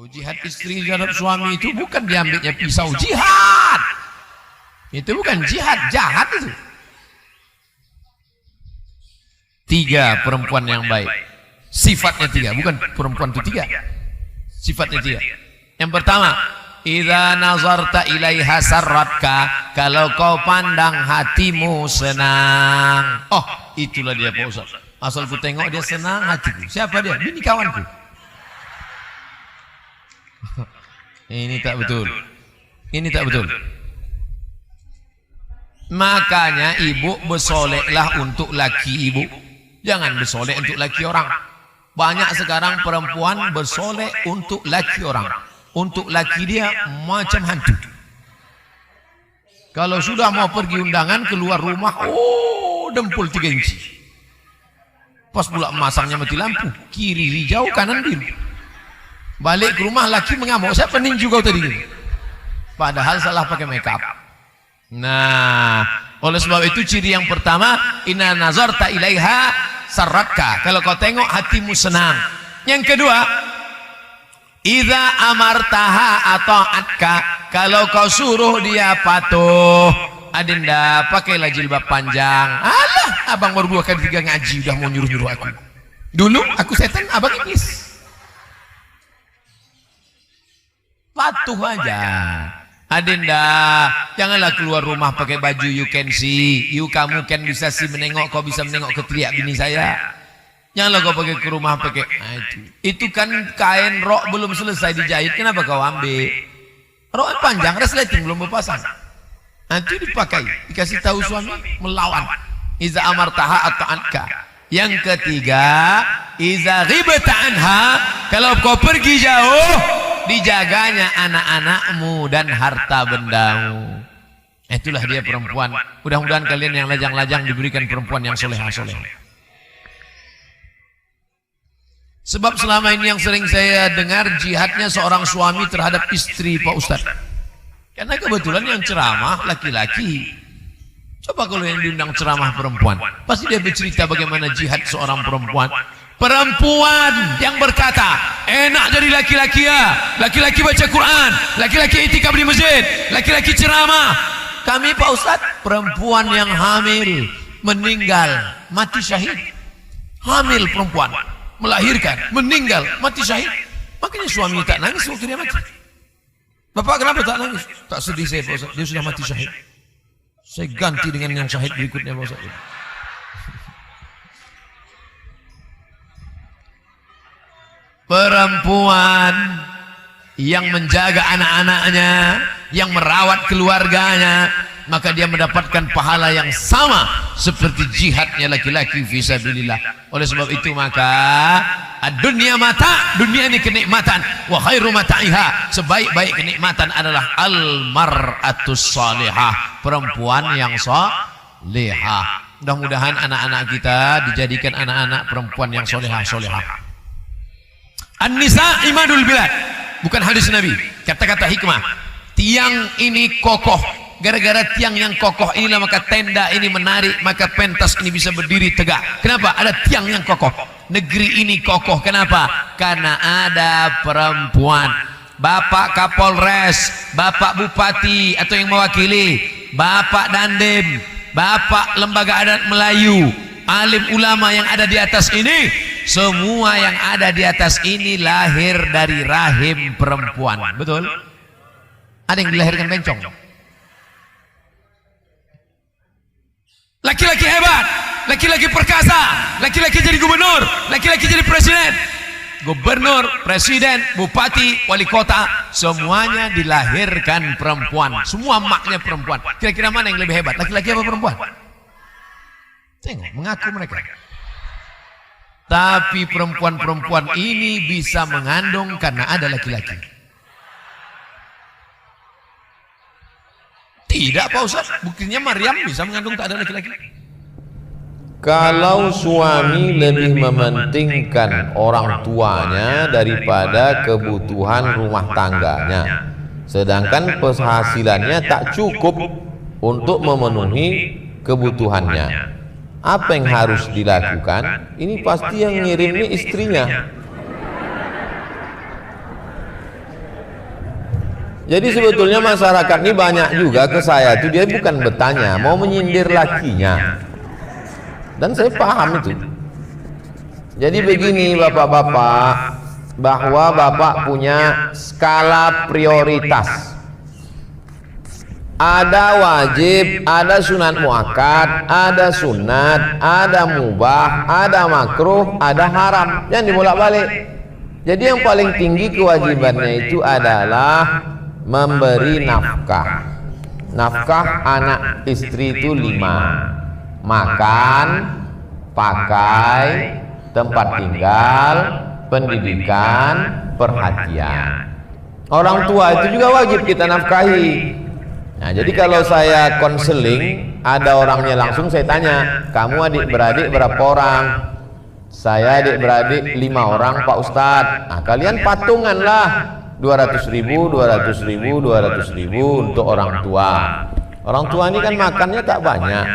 Jihad istri terhadap suami itu bukan diambilnya pisau, jihad. Itu bukan jihad, jahat itu. 3 perempuan yang baik. Sifatnya 3, bukan perempuan itu 3. Sifatnya 3. Yang pertama, idza nazarta ilaiha sarratka, kalau kau pandang hatimu senang. Oh, itulah dia Pak Ustaz. Asal ku tengok dia senang hatiku. Siapa dia? Ini kawanku. Ini tak betul. Ini tak betul. Makanya ibu bersoleklah untuk laki ibu. Jangan bersolek untuk laki orang. Banyak sekarang perempuan bersolek untuk laki orang. Untuk laki dia macam hantu. Kalau sudah mau pergi undangan keluar rumah, oh dempul 3 inci. Pas pula masangnya mati lampu, kiri hijau kanan biru. Balik ke rumah laki mengamuk, saya peninju kau tadi. Padahal salah pakai makeup. Nah, oleh sebab itu ciri yang pertama, inna nazarta ilaiha sarratka, kalau kau tengok hatimu senang. Yang kedua, idza amartaha ata'atka, kalau kau suruh dia patuh. Adinda, pakailah jilbab panjang. Alah, abang baru 2 kali 3 ngaji udah mau nyuruh-nyuruh aku. Dulu aku setan, abang iblis. Patuh aja. Adinda, janganlah keluar rumah pakai baju you can see. Kamu kan bisa sih menengok, kau bisa menengok ke teriak bini saya. Janganlah kau pakai ke rumah pakai. Nah, itu kan kain rok belum selesai dijahit, kenapa kau ambil? Rok panjang, resleting belum berpasang. Nanti dipakai, dikasih tahu suami melawan. Iza amartaha ata'anka. Yang ketiga, iza ghibta anha, kalau kau pergi jauh, dijaganya anak-anakmu dan harta bendamu. Itulah dia perempuan. Mudah-mudahan kalian yang lajang-lajang diberikan perempuan yang solehah-solehah. Sebab selama ini yang sering saya dengar jihadnya seorang suami terhadap istri Pak Ustadz. Karena kebetulan yang ceramah laki-laki. Coba kalau yang diundang ceramah perempuan, pasti dia bercerita bagaimana jihad seorang perempuan. Perempuan yang berkata, enak jadi laki-laki ya, laki-laki baca Quran, laki-laki itikaf di masjid, laki-laki ceramah. Kami Pak Ustadz, perempuan yang hamil, meninggal, mati syahid. Hamil perempuan, melahirkan, meninggal, mati syahid. Makanya suami tak nangis waktu dia mati. Bapak kenapa tak nangis? Tak sedih saya Pak Ustadz, dia sudah mati syahid. Saya ganti dengan yang syahid berikutnya Pak Ustadz. Perempuan yang menjaga anak-anaknya, yang merawat keluarganya, maka dia mendapatkan pahala yang sama seperti jihadnya laki-laki fisabilillah. Oleh sebab itu maka dunia mata, dunia ini kenikmatan, wa khairu mata'iha, sebaik-baik kenikmatan adalah al-mar'atus salihah, perempuan yang salihah. Mudah-mudahan anak-anak kita dijadikan anak-anak perempuan yang solehah-solehah. An-nisa imadul bilad, bukan hadis Nabi, kata-kata hikmah. Tiang ini kokoh, gara-gara tiang yang kokoh inilah maka tenda ini menarik, maka pentas ini bisa berdiri tegak. Kenapa? Ada tiang yang kokoh. Negeri ini kokoh, kenapa? Karena ada perempuan. Bapak Kapolres, Bapak Bupati atau yang mewakili, Bapak Dandim, Bapak Lembaga Adat Melayu, alim ulama yang ada di atas ini, semua yang ada di atas ini lahir dari rahim perempuan. Betul? Ada yang dilahirkan bencong. Laki-laki hebat, laki-laki perkasa, laki-laki jadi gubernur, laki-laki jadi presiden. Gubernur, presiden, bupati, wali kota, semuanya dilahirkan perempuan. Semua maknya perempuan. Kira-kira mana yang lebih hebat, laki-laki apa perempuan? Tengok, mengaku mereka. Tapi perempuan-perempuan ini bisa mengandung karena ada laki-laki. Tidak Pak Ustaz, buktinya Maryam bisa mengandung tak ada laki-laki. Kalau suami lebih mementingkan orang tuanya daripada kebutuhan rumah tangganya, sedangkan penghasilannya tak cukup untuk memenuhi kebutuhannya, apa yang harus dilakukan? Ini pasti yang ngirim ini istrinya. Jadi sebetulnya masyarakat ini banyak juga ke saya itu dia bukan bertanya, mau menyindir lakinya. Dan saya paham itu. Jadi begini bapak-bapak, bahwa bapak punya skala prioritas. Ada wajib, ada sunat muakkad, ada sunat, ada mubah, ada makruh, ada haram. Yang dibolak-balik. Jadi yang paling tinggi kewajibannya itu adalah memberi nafkah. Nafkah anak istri itu 5. Makan, pakai, tempat tinggal, pendidikan, perhatian. Orang tua itu juga wajib kita nafkahi. Nah, jadi kalau saya konseling, ada orangnya langsung saya tanya, kamu adik-beradik berapa orang? Saya adik-beradik 5 orang Pak Ustadz. Nah, kalian patunganlah 200.000, 200.000, 200.000 untuk orang tua. Orang tua ini kan makannya tak banyak.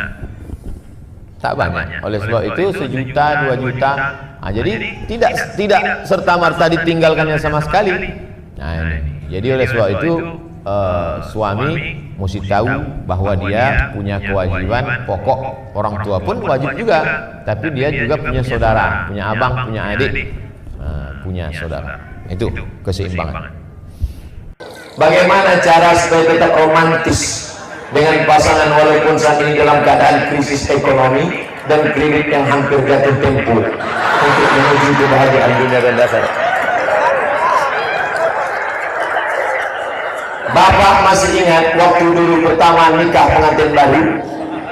Tak banyak. Oleh sebab itu 1 juta, 2 juta. Nah, jadi tidak serta-merta ditinggalkannya sama sekali. Nah, ini. Jadi oleh sebab itu suami mesti tahu bahwa dia punya kewajiban pokok. Orang tua pun wajib juga, tapi dia juga punya saudara, punya abang, punya adik, punya saudara. Itu keseimbangan. Bagaimana cara supaya tetap romantis dengan pasangan walaupun saat ini dalam keadaan krisis ekonomi dan kredit yang hampir jatuh tempo untuk menuju kebahagiaan dunia dan akhirat? Bapak masih ingat waktu dulu pertama nikah pengantin baru?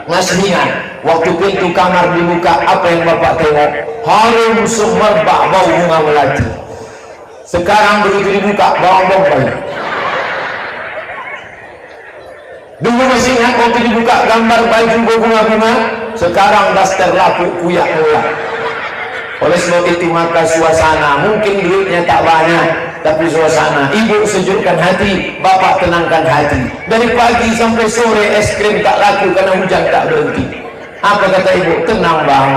Masih ingat waktu pintu kamar dibuka, apa yang Bapak tengok? Harum semerbak bau bunga melati. Sekarang begitu dibuka, bau bombay. Dulu masih ingat waktu dibuka gambar baju bunga-bunga, sekarang daster lapuk kuyak mulai. Oleh sebab itu maka suasana, mungkin duitnya tak banyak, tapi suasana, ibu sejukkan hati, bapak tenangkan hati. Dari pagi sampai sore es krim tak laku karena hujan tak berhenti. Apa kata ibu? Tenang bang,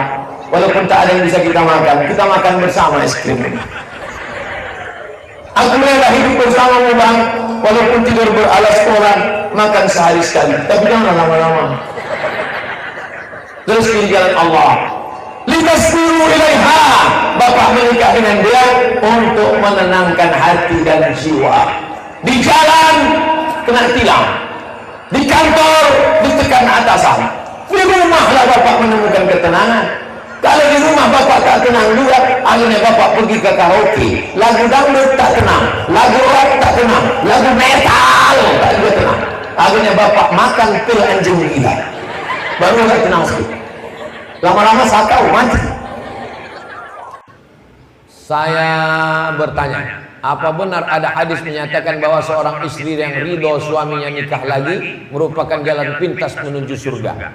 walaupun tak ada yang bisa kita makan bersama es krim ini. Aku rela hidup bersamamu bang, walaupun tidur beralas koran, makan sehari sekali, tapi jangan lama-lama. Terus di jalan Allah. Litaskuru ilaiha, bapak menikah dengan dia untuk menenangkan hati dan jiwa. Di jalan kena tilang, di kantor ditekan atasan, di rumahlah bapak menemukan ketenangan. Kalau di rumah bapak tak tenang juga, akhirnya bapak pergi ke karaoke, lagu dangdut tak tenang, lagu rock tak tenang, lagu metal tak juga tenang. Akhirnya bapak makan pil anjing gila, baru tak tenang sedikit. Lama-lama sakau mati. Saya bertanya, apa benar ada hadis menyatakan bahwa seorang istri yang ridho suaminya nikah lagi merupakan jalan pintas menuju surga?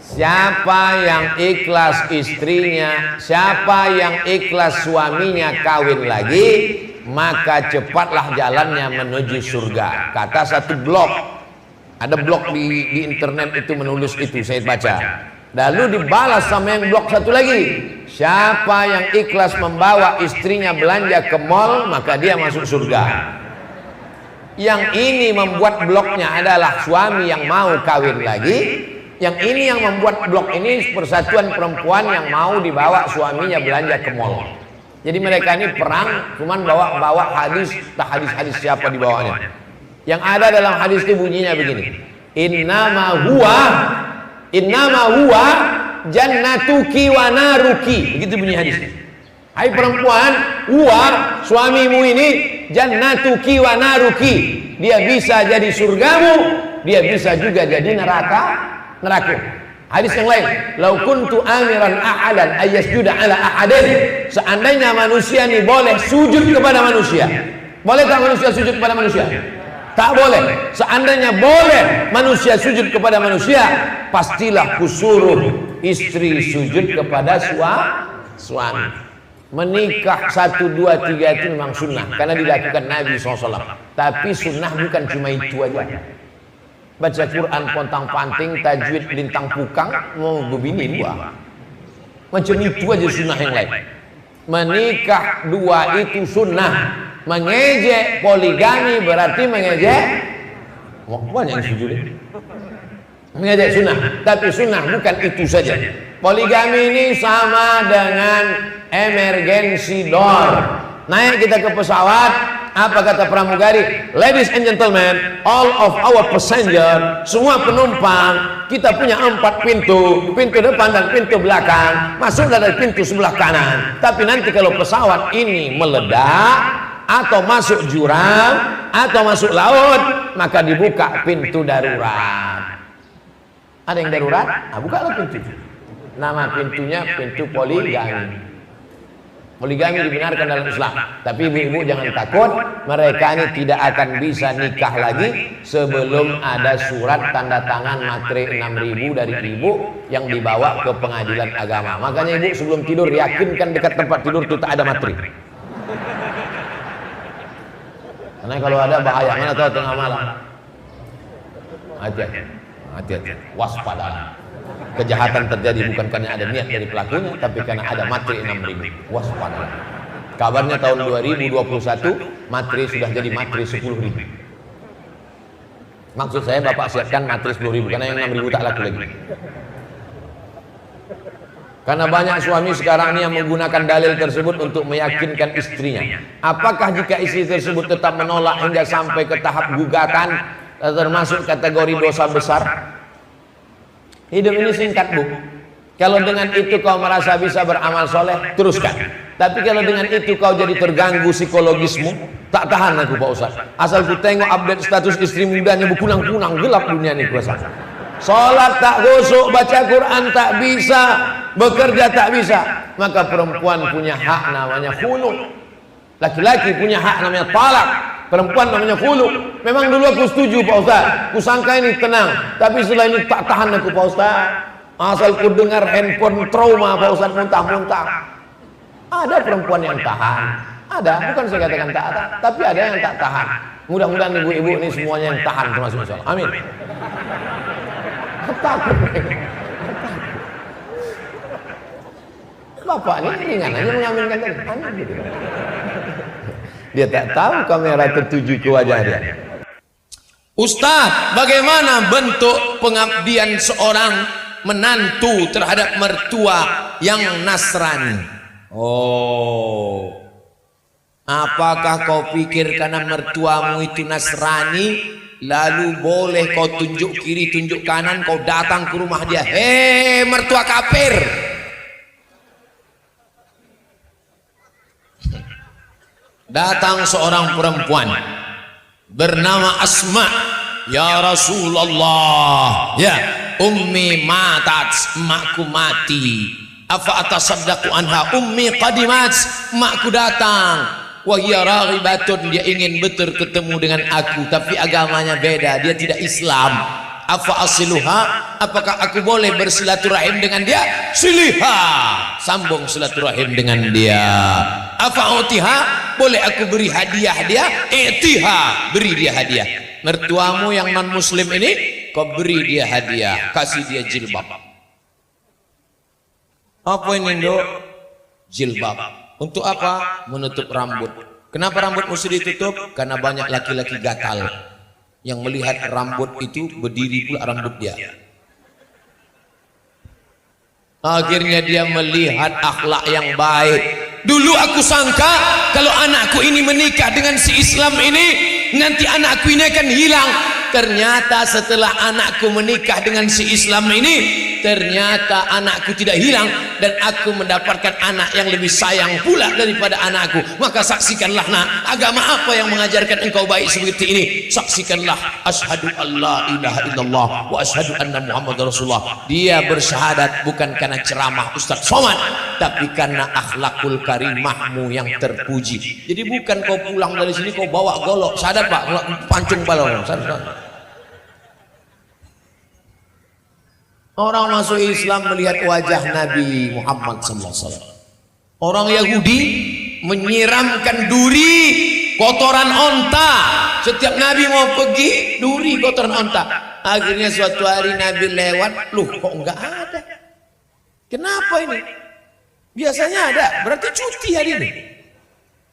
Siapa yang ikhlas istrinya, siapa yang ikhlas suaminya kawin lagi, maka cepatlah jalannya menuju surga. Kata satu blog. Ada blog di internet itu menulis itu, saya baca. Lalu dibalas sama yang blog satu lagi. Siapa yang ikhlas membawa istrinya belanja ke mall, maka dia masuk surga. Yang ini membuat blognya adalah suami yang mau kawin lagi. Yang ini yang membuat blog ini persatuan perempuan yang mau dibawa suaminya belanja ke mall. Jadi mereka ini perang, cuman bawa hadis, tak hadis siapa dibawanya. Yang ada dalam hadis itu bunyinya begini, innama huwa jannatuki wa naruki. Begitu bunyi hadisnya. Hai perempuan, huwa suamimu ini jannatuki wa naruki. Dia bisa jadi surgamu, dia bisa juga jadi neraka. Hadis yang lain, lau kuntu amiran ahadan ayyasjuda ala ahadin. Seandainya manusia ini boleh sujud kepada manusia, boleh tak manusia sujud kepada manusia? Tak boleh. Seandainya boleh manusia sujud kepada manusia, pastilah kusuruh istri sujud kepada suami. Menikah 1, 2, 3 itu memang sunnah karena dilakukan Nabi SAW. Tapi sunnah bukan cuma itu aja. Baca Quran pontang panting, tajwid lintang pukang, mau begini buah. Macam itu aja sunnah yang lain. menikah dua itu sunnah. Mengejek poligami berarti mengejek, banyak yang setuju deh. Mengejek sunnah, tapi sunnah bukan itu saja. Poligami ini sama dengan emergency door. Naik kita ke pesawat, apa kata pramugari? Ladies and gentlemen, all of our passenger, semua penumpang, kita punya 4 pintu, pintu depan dan pintu belakang. Masuk dari pintu sebelah kanan. Tapi nanti kalau pesawat ini meledak atau masuk jurang atau masuk laut, maka dibuka pintu darurat. Ada yang darurat? Nah, bukalah pintu. Nama pintunya pintu poligami. Poligami dibenarkan dalam Islam. Tapi ibu-ibu jangan takut, mereka ini tidak akan bisa nikah lagi sebelum ada surat tanda tangan matre 6.000 dari ibu yang dibawa ke pengadilan agama. Makanya ibu sebelum tidur yakinkan dekat tempat tidur itu tak ada matre. Karena kalau ada bahaya, mana tahu tengah malam. Hati-hati, waspada. Kejahatan terjadi bukan karena ada niat dari pelakunya, tapi karena ada materi 6.000. Waspada. Kabarnya tahun 2021 materi sudah jadi materi 10.000. Maksud saya Bapak siapkan materi 10.000 karena yang 6.000 tak laku lagi. Karena banyak suami sekarang ini yang menggunakan dalil tersebut untuk meyakinkan istrinya. Apakah jika istri tersebut tetap menolak hingga sampai ke tahap gugatan, termasuk kategori dosa besar? Hidup ini singkat, Bu. Kalau dengan itu kau merasa bisa beramal soleh, teruskan. Tapi kalau dengan itu kau jadi terganggu psikologismu, tak tahan aku Pak Ustaz. Asal ku tengok update status istri mudanya berkunang-kunang, gelap dunia ini kuasa. Sholat tak khusyuk, baca Quran tak bisa, bekerja tak bisa. Maka perempuan punya hak namanya khulu. Laki-laki punya hak namanya talak. Perempuan namanya khulu. Memang dulu aku setuju Pak Ustaz, kusangka ini tenang, tapi setelah ini tak tahan aku Pak Ustaz. Asal ku dengar handphone trauma Pak Ustaz, muntah-muntah. Ada perempuan yang tahan, ada, bukan saya katakan tak ada, tapi ada yang tak tahan. Mudah-mudahan ibu-ibu ini semuanya yang tahan termasuk insyaallah. Amin. Takut. Bapak ini ringan aja mengaminkan tadi. Amin gitu. Dia tak tahu kamera tertuju ke wajah dia. Ustaz, bagaimana bentuk pengabdian seorang menantu terhadap mertua yang Nasrani? Oh, apakah kau pikir karena mertuamu itu Nasrani, lalu boleh kau tunjuk kiri tunjuk kanan, kau datang ke rumah dia, hei mertua kafir? Datang seorang perempuan bernama Asma, ya Rasulullah, ya ummi matat, emakku mati, afa atasaddaqu anha, ummi qadimat, emakku datang, wa hiya raghibatun, dia ingin betul ketemu dengan aku tapi agamanya beda, dia tidak Islam. Afa asiluha, apakah aku boleh bersilaturahim dengan dia? Siliha, sambung silaturahim dengan dia. Afa utiha, boleh aku beri hadiah dia? Itiha, beri dia hadiah. Mertuamu yang non muslim ini kau beri dia hadiah, kasih dia jilbab. Apa ini Indo? Jilbab. Untuk apa? Menutup rambut. Kenapa rambut mesti ditutup? Karena banyak laki-laki gatal yang melihat rambut itu berdiri pula rambut dia. Akhirnya dia melihat akhlak yang baik. Dulu aku sangka kalau anakku ini menikah dengan si Islam ini, nanti anakku ini akan hilang. Ternyata setelah anakku menikah dengan si Islam ini, ternyata anakku tidak hilang dan aku mendapatkan anak yang lebih sayang pula daripada anakku. Maka saksikanlah nak, agama apa yang mengajarkan engkau baik seperti ini? Saksikanlah, asyhadu alla ilaha illallah wa asyhadu anna Muhammadar Rasulullah. Dia bersyahadat bukan karena ceramah Ustaz Somad, tapi karena akhlakul karimahmu yang terpuji. Jadi bukan kau pulang dari sini kau bawa golok, syahadat Pak, pancung balon. Orang masuk Islam melihat wajah Nabi Muhammad SAW. Orang Yahudi menyiramkan duri kotoran onta. Setiap Nabi mau pergi, duri kotoran onta. Akhirnya suatu hari Nabi lewat, loh kok enggak ada? Kenapa ini? Biasanya ada, berarti cuti hari ini.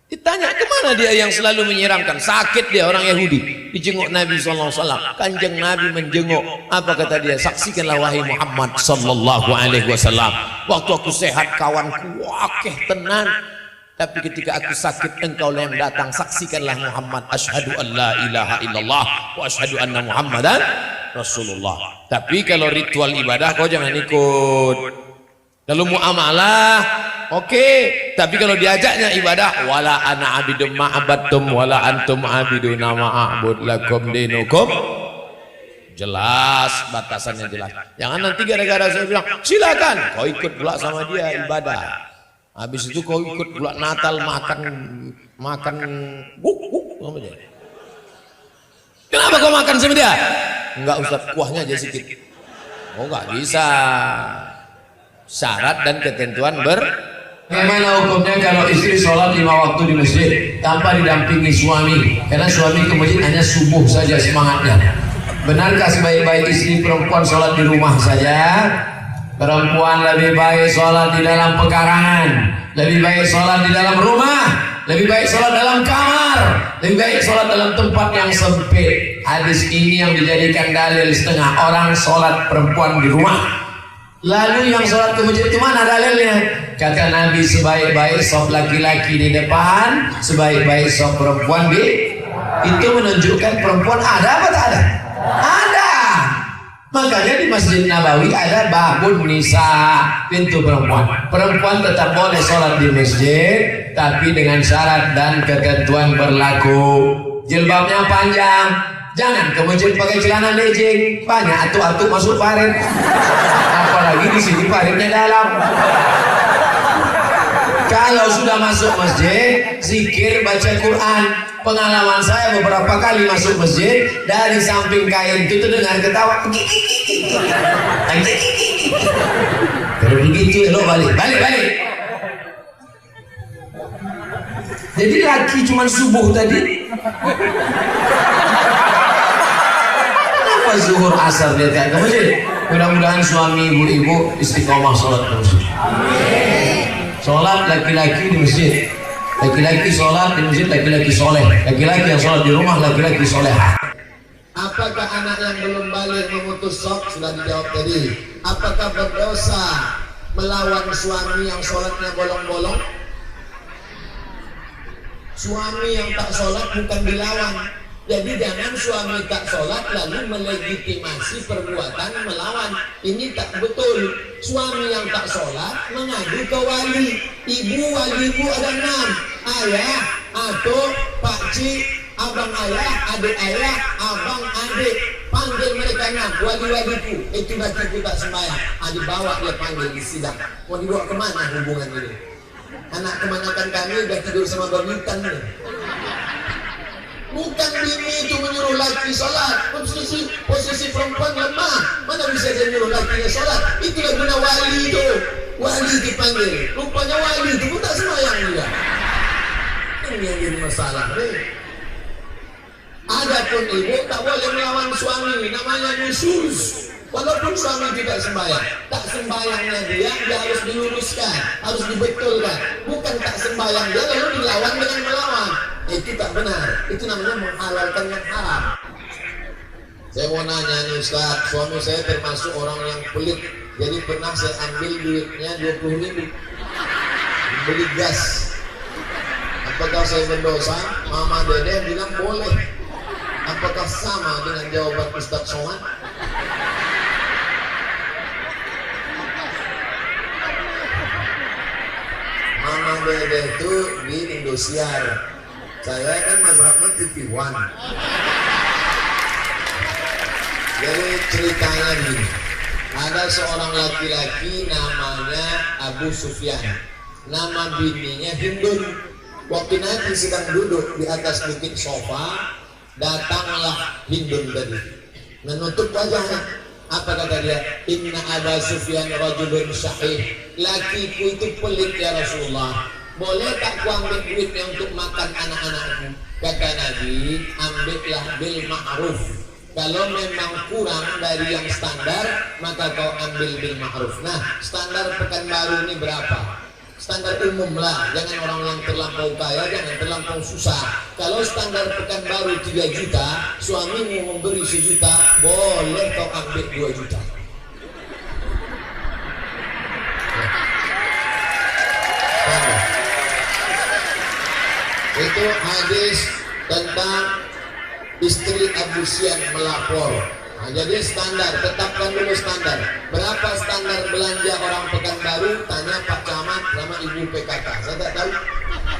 Ditanya, kemana dia yang selalu menyiramkan? Sakit dia, orang Yahudi. Dijenguk Nabi SAW. Kanjeng Nabi menjenguk. Apa kata dia? Saksikanlah wahai Muhammad sallallahu alaihi wasallam. Waktu aku sehat, kawanku wakeh tenan. Tapi ketika aku sakit, engkau yang datang. Saksikanlah Muhammad. Asyhadu an la ilaha illallah wa asyhadu anna Muhammadan Rasulullah. Tapi kalau ritual ibadah kau jangan ikut. Kalau muamalah, oke. Tapi kalau diajaknya ibadah, wala ana abidum ma'abattum wala antum abiduna ma'abud lakum dinukum. Jelas, batasannya jelas. Jangan nanti gara-gara saya bilang, silakan kau ikut pula sama dia ibadah. Habis itu kau ikut pula Natal makan sama dia. Kenapa kau makan sama dia? Enggak, Ustaz, kuahnya aja sedikit. Oh, enggak bisa. Syarat dan ketentuan Bagaimana hukumnya kalau istri sholat 5 waktu di masjid tanpa didampingi suami? Karena suami ke masjid hanya subuh saja semangatnya. Benarkah sebaik-baik istri perempuan sholat di rumah saja? Perempuan lebih baik sholat di dalam pekarangan, lebih baik sholat di dalam rumah, lebih baik sholat dalam kamar, lebih baik sholat dalam tempat yang sempit. Hadis ini yang dijadikan dalil setengah orang sholat perempuan di rumah. Lalu yang sholat ke masjid itu mana dalilnya? Kata Nabi, sebaik-baik sop laki-laki di depan, sebaik-baik sop perempuan di. Itu menunjukkan perempuan ada apa tak ada? Ada. Makanya di Masjid Nabawi ada babun nisa, pintu perempuan. Perempuan tetap boleh sholat di masjid, tapi dengan syarat dan ketentuan berlaku. Jilbabnya panjang. Jangan ke masjid pakai celana legging, banyak atu-atu masuk parit. Apalagi di sini paritnya dalam. Kalau sudah masuk masjid, zikir, baca Quran. Pengalaman saya beberapa kali masuk masjid, dari samping kain itu terdengar ketawa. Kalau begitu elok balik. Jadi laki cuma subuh tadi. Zuhur asar dia tak ke masjid. Mudah-mudahan suami ibu-ibu istiqomah sholat di masjid. Sholat laki-laki di masjid, laki-laki sholat di masjid, laki-laki soleh. Laki-laki yang sholat di rumah, laki-laki soleh. Apakah anak yang belum balik memutus sok? Sudah dijawab tadi. Apakah berdosa melawan suami yang sholatnya bolong-bolong? Suami yang tak sholat bukan dilawan. Jadi jangan suami tak sholat lalu melegitimasi perbuatan melawan. Ini tak betul. Suami yang tak sholat mengadu ke wali. Walimu ada 6. Ayah, atuk, pakcik, abang ayah, adik ayah, abang adik. Panggil mereka 6, wali-waliku. Itu lakiku tak sembahyang. Dibawa dia panggil di sidang. Mau dibawa kemana hubungan ini? Anak kemanyakan kami udah tidur sama berlitan nih. Bukan bini itu menyuruh laki sholat. Posisi perempuan lemah. Mana bisa dia menyuruh lakinya sholat? Itulah guna wali itu. Wali dipanggil. Rupanya wali itu pun tak sembahyang juga. Ini yang jadi masalah. Adapun ibu tak boleh melawan suami. Namanya nusyuz. Walaupun suami tidak sembahyang, tak sembahyangnya dia harus diluruskan, harus dibetulkan. Bukan tak sembahyang dia lalu dilawan dengan melawan. Itu tak benar. Itu namanya menghalalkan yang haram. Saya mau nanya nih Ustaz, suami saya termasuk orang yang pelit. Jadi pernah saya ambil duitnya 20.000 beli gas. Apakah saya berdosa? Mama Dede bilang boleh. Apakah sama dengan jawaban Ustaz Somad? Mama Dede itu di Indosiar. Saya kan mazhabnya TV One. Jadi ceritanya gini, ada seorang laki-laki namanya Abu Sufyan. Nama bininya Hindun. Waktu Nabi sedang duduk di atas bukit sofa, datanglah Hindun tadi, menutup wajahnya. Apa kata dia? Inna Abu Sufyan rajulun syahih. Lakiku itu pelit ya Rasulullah. Boleh tak ku ambil duitnya untuk makan anak-anakku? Kata Nabi, ambillah bil ma'ruf. Kalau memang kurang dari yang standar, maka kau ambil bil ma'ruf. Nah, standar Pekanbaru ini berapa? standar umum lah, jangan orang yang terlampau kaya, jangan terlampau susah. Kalau standar Pekanbaru 3 juta, suamimu memberi 1 juta, boleh kau ambil 2 juta. Itu hadis tentang istri Abu Sufyan melapor. Nah, jadi standar, tetapkan dulu standar. Berapa standar belanja orang Pekanbaru? Tanya Pak Camat sama Ibu PKK. Saya tak tahu.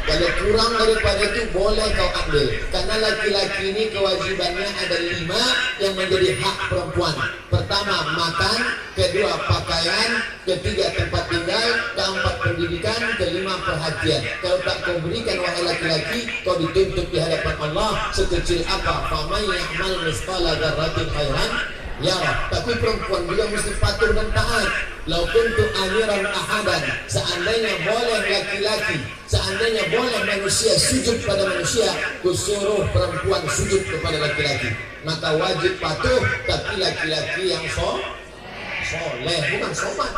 Kalau kurang daripada itu boleh kau ambil. Karena laki-laki ini kewajibannya ada 5 yang menjadi hak perempuan. Pertama makan, kedua pakaian, ketiga tempat tinggal, keempat pendidikan, kelima perhatian. Kalau tak kau berikan wahai laki-laki, kau dituntut di hadapan Allah sekecil apa. Faman ya'mal misqala dzarratin khairan yarah. Tapi perempuan juga mesti patuh dan taat. Lau kuntu amiran ahadan, seandainya boleh laki-laki, seandainya boleh manusia sujud pada manusia, kusuruh perempuan sujud kepada laki-laki. Maka wajib patuh, tapi laki-laki yang soleh, bukan sopan.